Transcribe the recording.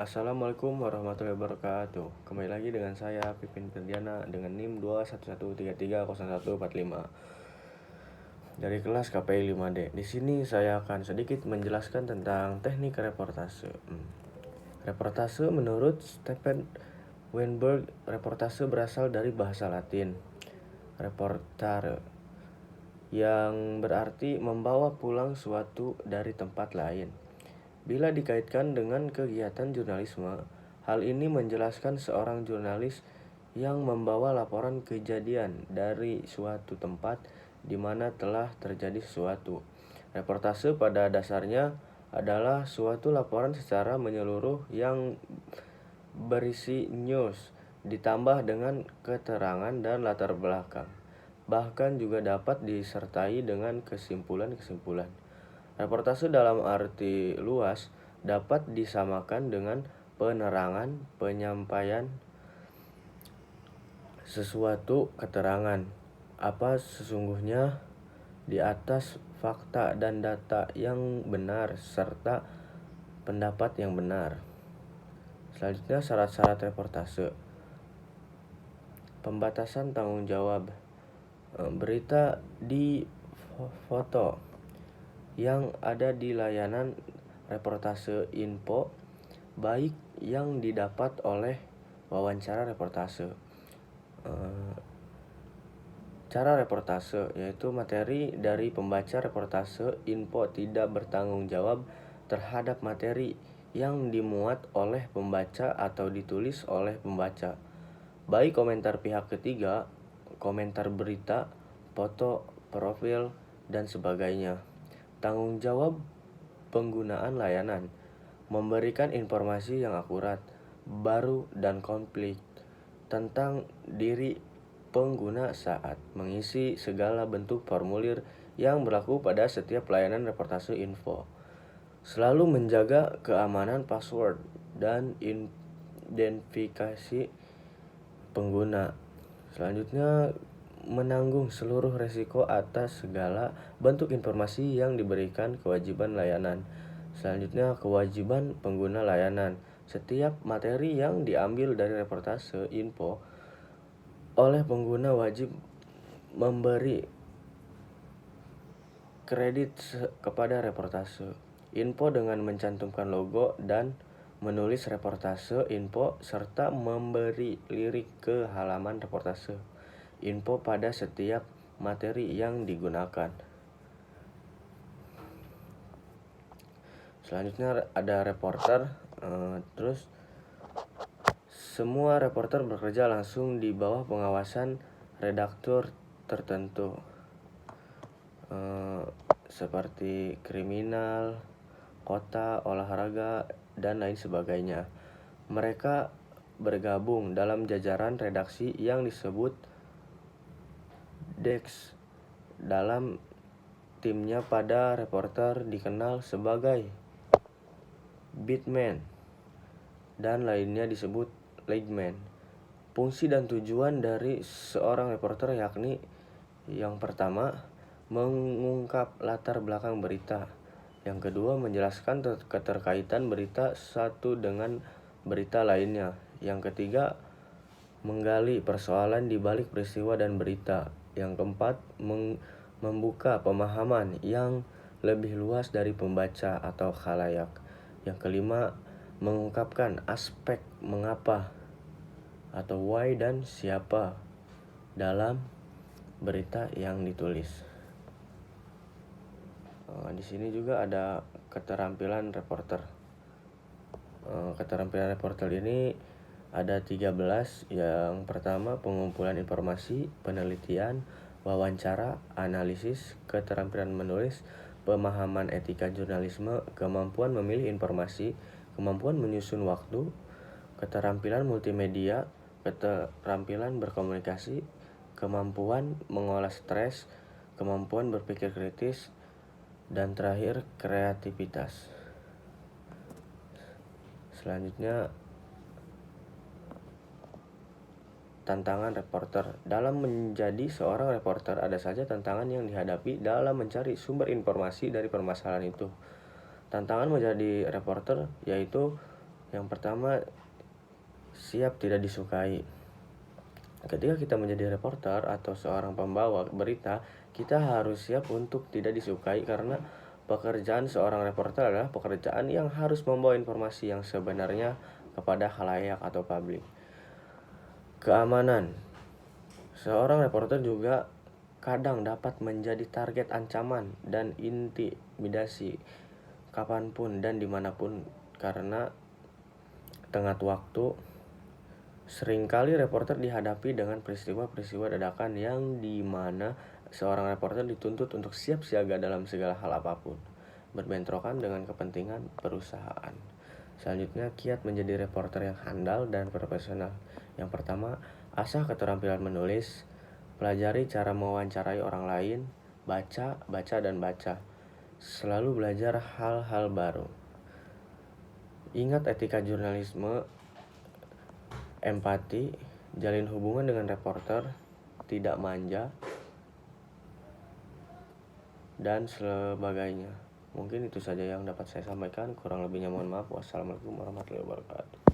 Assalamualaikum warahmatullahi wabarakatuh. Kembali lagi dengan saya Pipin Ferdiana dengan NIM 211330145 dari kelas KPI 5D. Di sini saya akan sedikit menjelaskan tentang teknik reportase. Reportase menurut Stephen Weinberg, reportase berasal dari bahasa Latin reportare, yang berarti membawa pulang suatu dari tempat lain. Bila dikaitkan dengan kegiatan jurnalisme, hal ini menjelaskan seorang jurnalis yang membawa laporan kejadian dari suatu tempat di mana telah terjadi sesuatu. Reportase pada dasarnya adalah suatu laporan secara menyeluruh yang berisi news ditambah dengan keterangan dan latar belakang. Bahkan juga dapat disertai dengan kesimpulan-kesimpulan. Reportase dalam arti luas dapat disamakan dengan penerangan, penyampaian sesuatu keterangan apa sesungguhnya di atas fakta dan data yang benar serta pendapat yang benar. Selanjutnya, syarat-syarat reportase. Pembatasan tanggung jawab. Berita di foto yang ada di layanan reportase info, baik yang didapat oleh wawancara reportase. Cara reportase yaitu materi dari pembaca reportase info tidak bertanggung jawab terhadap materi yang dimuat oleh pembaca atau ditulis oleh pembaca, baik komentar pihak ketiga, komentar berita, foto, profil, dan sebagainya. Tanggung jawab penggunaan layanan, memberikan informasi yang akurat, baru, dan komplit tentang diri pengguna saat mengisi segala bentuk formulir yang berlaku pada setiap layanan reportase info. Selalu menjaga keamanan password dan identifikasi pengguna. Selanjutnya, menanggung seluruh resiko atas segala bentuk informasi yang diberikan kewajiban layanan. Selanjutnya, kewajiban pengguna layanan. Setiap materi yang diambil dari reportase info oleh pengguna wajib memberi kredit kepada reportase info dengan mencantumkan logo dan menulis reportase info serta memberi lirik ke halaman reportase info pada setiap materi yang digunakan. Selanjutnya ada reporter. Terus semua reporter bekerja langsung di bawah pengawasan redaktur tertentu, seperti kriminal, kota, olahraga, dan lain sebagainya. Mereka bergabung dalam jajaran redaksi yang disebut Desk. Dalam timnya pada reporter dikenal sebagai beatman dan lainnya disebut leadman. Fungsi dan tujuan dari seorang reporter yakni yang pertama, mengungkap latar belakang berita. Yang kedua, menjelaskan keterkaitan berita satu dengan berita lainnya. Yang ketiga, menggali persoalan di balik peristiwa dan berita. Yang keempat, membuka pemahaman yang lebih luas dari pembaca atau khalayak. Yang kelima, mengungkapkan aspek mengapa atau why dan siapa dalam berita yang ditulis. Di sini juga ada keterampilan reporter. Keterampilan reporter ini ada 13. Yang pertama, pengumpulan informasi, penelitian, wawancara, analisis, keterampilan menulis, pemahaman etika jurnalisme, kemampuan memilih informasi, kemampuan menyusun waktu, keterampilan multimedia, keterampilan berkomunikasi, kemampuan mengolah stres, kemampuan berpikir kritis, dan terakhir kreativitas. Selanjutnya, tantangan reporter. Dalam menjadi seorang reporter ada saja tantangan yang dihadapi dalam mencari sumber informasi dari permasalahan itu. Tantangan menjadi reporter yaitu Yang pertama, siap tidak disukai. Ketika kita menjadi reporter atau seorang pembawa berita, kita harus siap untuk tidak disukai karena pekerjaan seorang reporter adalah pekerjaan yang harus membawa informasi yang sebenarnya kepada khalayak atau publik. Keamanan. Seorang reporter juga kadang dapat menjadi target ancaman dan intimidasi kapanpun dan dimanapun karena tengah waktu. Seringkali reporter dihadapi dengan peristiwa-peristiwa dadakan yang dimana seorang reporter dituntut untuk siap siaga dalam segala hal apapun, berbentrokan dengan kepentingan perusahaan. Selanjutnya, kiat menjadi reporter yang handal dan profesional. Yang pertama, asah keterampilan menulis, pelajari cara mewawancarai orang lain, baca, dan baca. Selalu belajar hal-hal baru. Ingat etika jurnalisme, empati, jalin hubungan dengan reporter, tidak manja, dan sebagainya. Mungkin itu saja yang dapat saya sampaikan. Kurang lebihnya mohon maaf. Wassalamualaikum warahmatullahi wabarakatuh.